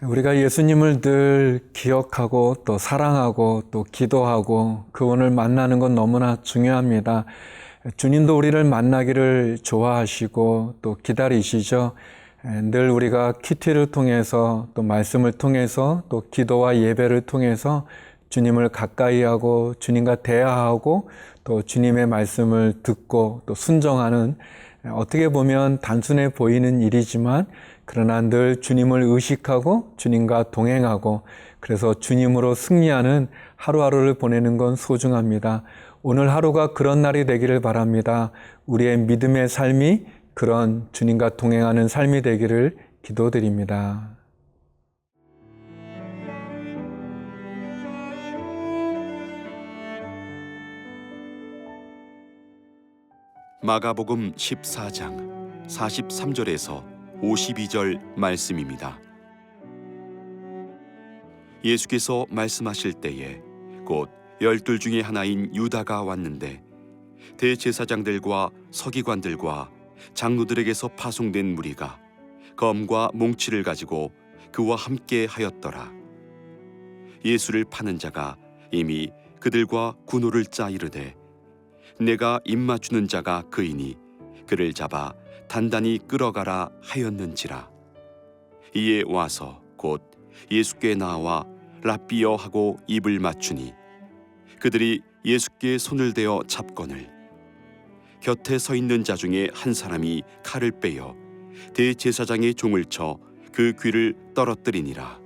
우리가 예수님을 늘 기억하고 또 사랑하고 또 기도하고 그분을 만나는 건 너무나 중요합니다. 주님도 우리를 만나기를 좋아하시고 또 기다리시죠. 늘 우리가 큐티를 통해서 또 말씀을 통해서 또 기도와 예배를 통해서 주님을 가까이 하고 주님과 대화하고 또 주님의 말씀을 듣고 또 순종하는, 어떻게 보면 단순해 보이는 일이지만 그러나 늘 주님을 의식하고 주님과 동행하고 그래서 주님으로 승리하는 하루하루를 보내는 건 소중합니다. 오늘 하루가 그런 날이 되기를 바랍니다. 우리의 믿음의 삶이 그런 주님과 동행하는 삶이 되기를 기도드립니다. 마가복음 14장 43절에서 52절 말씀입니다. 예수께서 말씀하실 때에 곧 12 중에 하나인 유다가 왔는데 대제사장들과 서기관들과 장로들에게서 파송된 무리가 검과 몽치를 가지고 그와 함께 하였더라. 예수를 파는 자가 이미 그들과 군호를 짜 이르되 내가 입맞추는 자가 그이니 그를 잡아 단단히 끌어가라 하였는지라. 이에 와서 곧 예수께 나와 랍비여 하고 입을 맞추니 그들이 예수께 손을 대어 잡거늘 곁에 서 있는 자 중에 한 사람이 칼을 빼어 대제사장의 종을 쳐 그 귀를 떨어뜨리니라.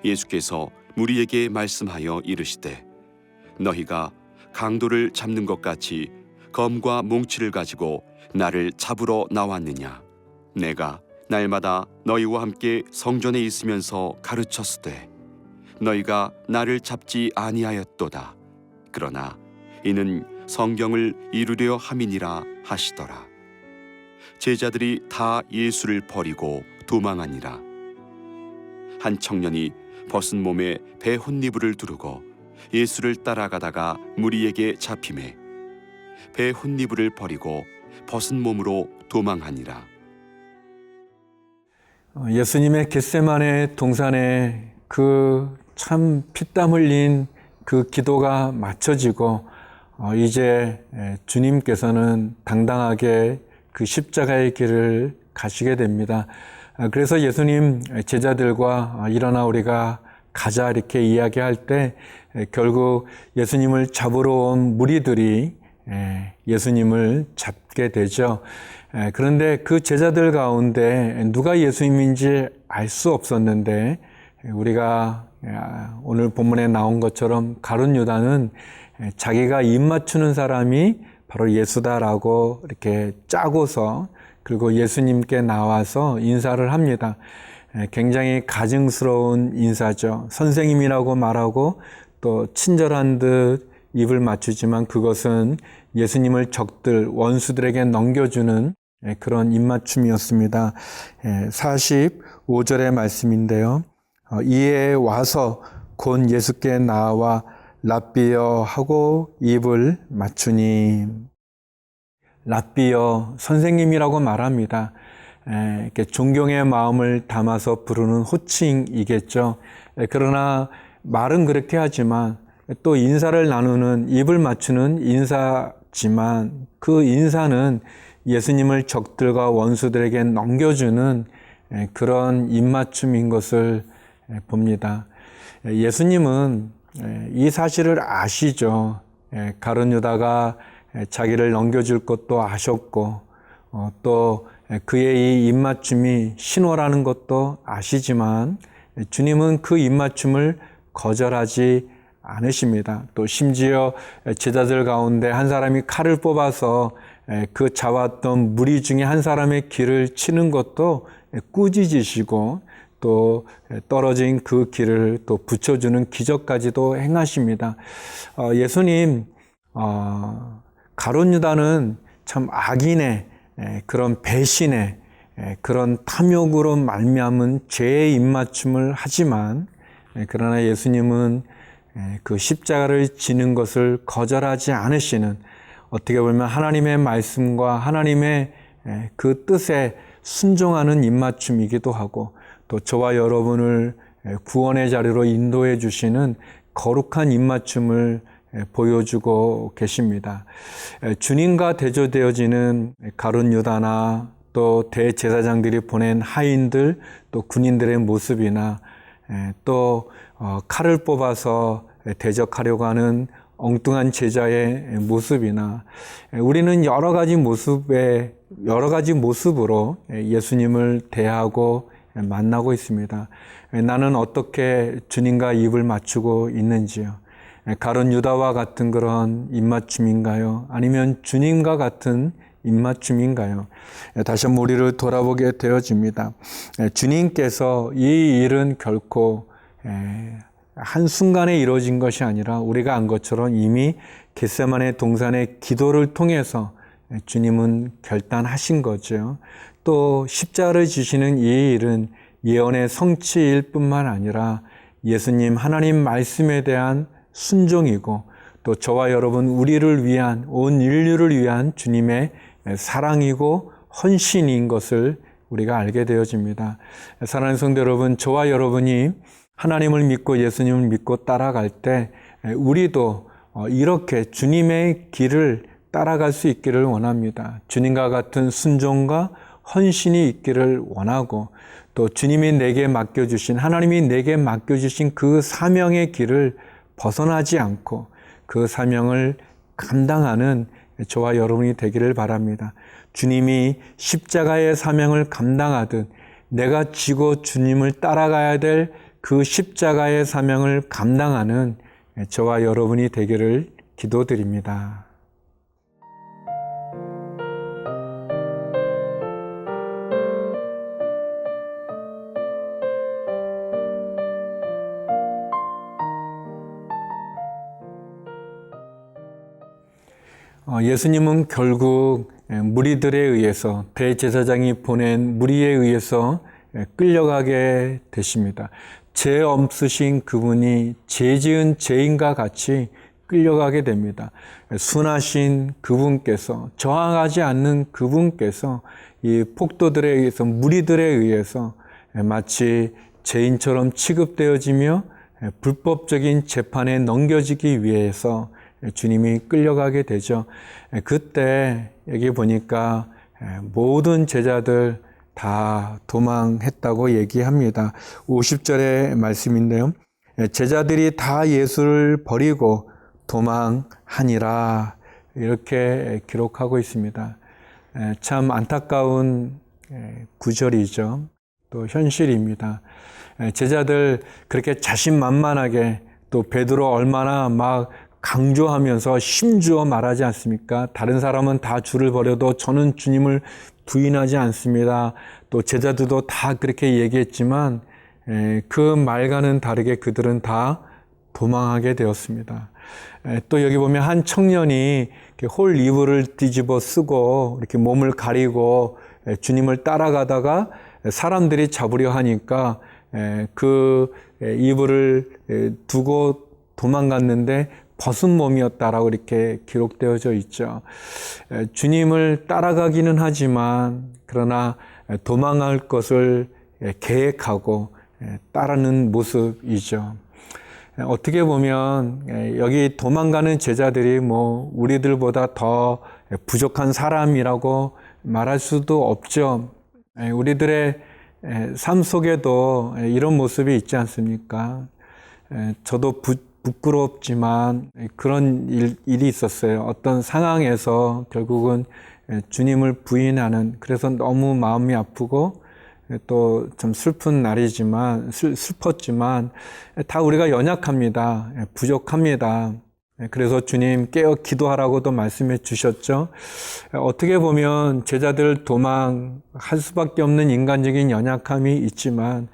예수께서 무리에게 말씀하여 이르시되 너희가 강도를 잡는 것 같이 검과 몽치를 가지고 나를 잡으러 나왔느냐. 내가 날마다 너희와 함께 성전에 있으면서 가르쳤으되 너희가 나를 잡지 아니하였도다. 그러나 이는 성경을 이루려 함이니라 하시더라. 제자들이 다 예수를 버리고 도망하니라. 한 청년이 벗은 몸에 배 혼니부를 두르고 예수를 따라가다가 무리에게 잡히매 배 혼니부를 버리고 벗은 몸으로 도망하니라. 예수님의 겟세마네 동산에 그 참 피땀 흘린 그 기도가 맞춰지고 이제 주님께서는 당당하게 그 십자가의 길을 가시게 됩니다. 그래서 예수님 제자들과 일어나 우리가 가자 이렇게 이야기할 때 결국 예수님을 잡으러 온 무리들이 예수님을 잡게 되죠. 그런데 그 제자들 가운데 누가 예수님인지 알 수 없었는데 우리가 오늘 본문에 나온 것처럼 가룟 유다는 자기가 입 맞추는 사람이 바로 예수다라고 이렇게 짜고서 그리고 예수님께 나와서 인사를 합니다. 굉장히 가증스러운 인사죠. 선생님이라고 말하고 또 친절한 듯 입을 맞추지만 그것은 예수님을 적들, 원수들에게 넘겨주는 그런 입맞춤이었습니다. 45절의 말씀인데요. 이에 와서 곧 예수께 나와 랍비여 하고 입을 맞추니. 랍비여, 선생님이라고 말합니다. 이렇게 존경의 마음을 담아서 부르는 호칭이겠죠. 그러나 말은 그렇게 하지만 또 인사를 나누는, 입을 맞추는 인사지만 그 인사는 예수님을 적들과 원수들에게 넘겨주는 그런 입맞춤인 것을 봅니다. 예수님은 이 사실을 아시죠. 가룟 유다가 자기를 넘겨줄 것도 아셨고 또 그의 이 입맞춤이 신호라는 것도 아시지만 주님은 그 입맞춤을 거절하지 않으십니다. 또 심지어 제자들 가운데 한 사람이 칼을 뽑아서 그 잡았던 무리 중에 한 사람의 귀를 치는 것도 꾸짖으시고 또 떨어진 그 귀를 또 붙여주는 기적까지도 행하십니다. 예수님 가룟 유다는 참 악인의 그런 배신의 그런 탐욕으로 말미암은 죄의 입맞춤을 하지만 그러나 예수님은 그 십자가를 지는 것을 거절하지 않으시는, 어떻게 보면 하나님의 말씀과 하나님의 그 뜻에 순종하는 입맞춤이기도 하고 또 저와 여러분을 구원의 자리로 인도해 주시는 거룩한 입맞춤을 보여주고 계십니다. 주님과 대조되어지는 가룟 유다나 또 대제사장들이 보낸 하인들 또 군인들의 모습이나 또 칼을 뽑아서 대적하려고 하는 엉뚱한 제자의 모습이나 우리는 여러 가지 모습으로 예수님을 대하고 만나고 있습니다. 나는 어떻게 주님과 입을 맞추고 있는지요? 가룟 유다와 같은 그런 입맞춤인가요? 아니면 주님과 같은 입맞춤인가요? 다시 한번 우리를 돌아보게 되어집니다. 주님께서 이 일은 결코 한순간에 이루어진 것이 아니라 우리가 안 것처럼 이미 겟세마네 동산의 기도를 통해서 주님은 결단하신 거죠. 또 십자가를 지시는 이 일은 예언의 성취일 뿐만 아니라 예수님 하나님 말씀에 대한 순종이고 또 저와 여러분 우리를 위한 온 인류를 위한 주님의 사랑이고 헌신인 것을 우리가 알게 되어집니다. 사랑하는 성도 여러분, 저와 여러분이 하나님을 믿고 예수님을 믿고 따라갈 때 우리도 이렇게 주님의 길을 따라갈 수 있기를 원합니다. 주님과 같은 순종과 헌신이 있기를 원하고 또 주님이 내게 맡겨주신 하나님이 내게 맡겨주신 그 사명의 길을 벗어나지 않고 그 사명을 감당하는 저와 여러분이 되기를 바랍니다. 주님이 십자가의 사명을 감당하듯 내가 지고 주님을 따라가야 될 그 십자가의 사명을 감당하는 저와 여러분이 되기를 기도드립니다. 예수님은 결국 무리들에 의해서 대제사장이 보낸 무리에 의해서 끌려가게 되십니다. 죄 없으신 그분이 죄 지은 죄인과 같이 끌려가게 됩니다. 순하신 그분께서 저항하지 않는 그분께서 이 폭도들에 의해서 무리들에 의해서 마치 죄인처럼 취급되어지며 불법적인 재판에 넘겨지기 위해서 주님이 끌려가게 되죠. 그때 여기 보니까 모든 제자들 다 도망했다고 얘기합니다. 50절의 말씀인데요. 제자들이 다 예수를 버리고 도망하니라 이렇게 기록하고 있습니다. 참 안타까운 구절이죠. 또 현실입니다. 제자들 그렇게 자신만만하게 또 베드로 얼마나 막 강조하면서 힘주어 말하지 않습니까? 다른 사람은 다 주를 버려도 저는 주님을 부인하지 않습니다. 또 제자들도 다 그렇게 얘기했지만 그 말과는 다르게 그들은 다 도망하게 되었습니다. 또 여기 보면 한 청년이 홀 이불을 뒤집어 쓰고 이렇게 몸을 가리고 주님을 따라가다가 사람들이 잡으려 하니까 그 이불을 두고 도망갔는데 벗은 몸이었다라고 이렇게 기록되어져 있죠. 주님을 따라가기는 하지만 그러나 도망할 것을 계획하고 따르는 모습이죠. 어떻게 보면 여기 도망가는 제자들이 뭐 우리들보다 더 부족한 사람이라고 말할 수도 없죠. 우리들의 삶 속에도 이런 모습이 있지 않습니까? 저도 부끄럽지만 그런 일이 있었어요. 어떤 상황에서 결국은 주님을 부인하는, 그래서 너무 마음이 아프고 또 좀 슬픈 날이지만, 슬펐지만 다 우리가 연약합니다. 부족합니다. 그래서 주님 깨어 기도하라고도 말씀해 주셨죠. 어떻게 보면 제자들 도망할 수밖에 없는 인간적인 연약함이 있지만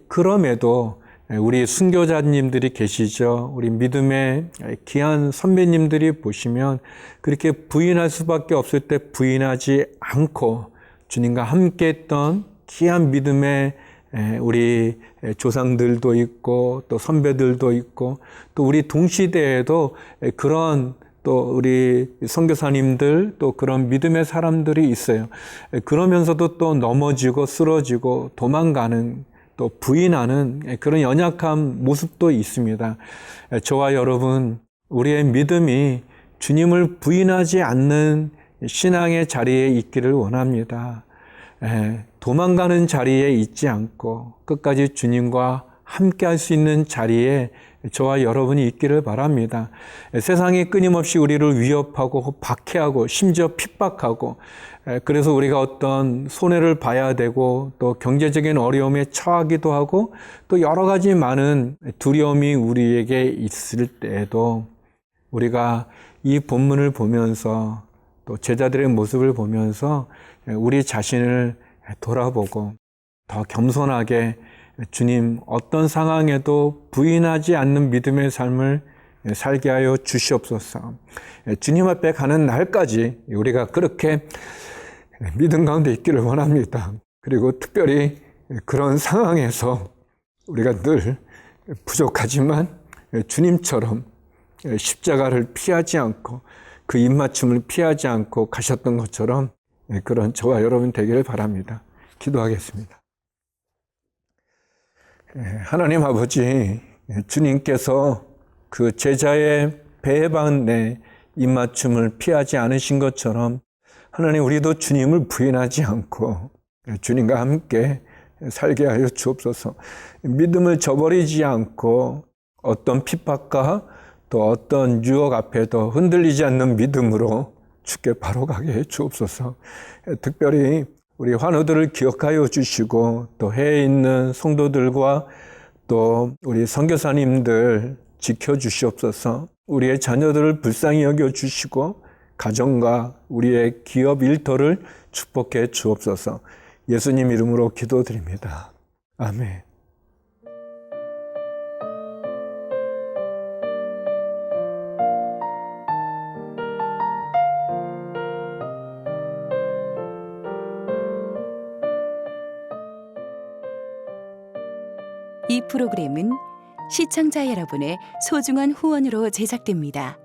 그럼에도 우리 순교자님들이 계시죠. 우리 믿음의 귀한 선배님들이 보시면 그렇게 부인할 수밖에 없을 때 부인하지 않고 주님과 함께 했던 귀한 믿음의 우리 조상들도 있고 또 선배들도 있고 또 우리 동시대에도 그런 또 우리 선교사님들 또 그런 믿음의 사람들이 있어요. 그러면서도 또 넘어지고 쓰러지고 도망가는 또 부인하는 그런 연약한 모습도 있습니다. 저와 여러분, 우리의 믿음이 주님을 부인하지 않는 신앙의 자리에 있기를 원합니다. 도망가는 자리에 있지 않고 끝까지 주님과 함께 할 수 있는 자리에 저와 여러분이 있기를 바랍니다. 세상이 끊임없이 우리를 위협하고 박해하고 심지어 핍박하고 그래서 우리가 어떤 손해를 봐야 되고 또 경제적인 어려움에 처하기도 하고 또 여러 가지 많은 두려움이 우리에게 있을 때에도 우리가 이 본문을 보면서 또 제자들의 모습을 보면서 우리 자신을 돌아보고 더 겸손하게 주님 어떤 상황에도 부인하지 않는 믿음의 삶을 살게 하여 주시옵소서. 주님 앞에 가는 날까지 우리가 그렇게 믿음 가운데 있기를 원합니다. 그리고 특별히 그런 상황에서 우리가 늘 부족하지만 주님처럼 십자가를 피하지 않고 그 입맞춤을 피하지 않고 가셨던 것처럼 그런 저와 여러분 되기를 바랍니다. 기도하겠습니다. 하나님 아버지, 주님께서 그 제자의 배에 박은 내 입맞춤을 피하지 않으신 것처럼 하나님 우리도 주님을 부인하지 않고 주님과 함께 살게 하여 주옵소서. 믿음을 저버리지 않고 어떤 핍박과 또 어떤 유혹 앞에도 흔들리지 않는 믿음으로 주께 바로 가게 해 주옵소서. 특별히 우리 환우들을 기억하여 주시고 또 해에 있는 성도들과 또 우리 선교사님들 지켜주시옵소서. 우리의 자녀들을 불쌍히 여겨주시고 가정과 우리의 기업 일터를 축복해 주옵소서. 예수님 이름으로 기도드립니다. 아멘. 이 프로그램은 시청자 여러분의 소중한 후원으로 제작됩니다.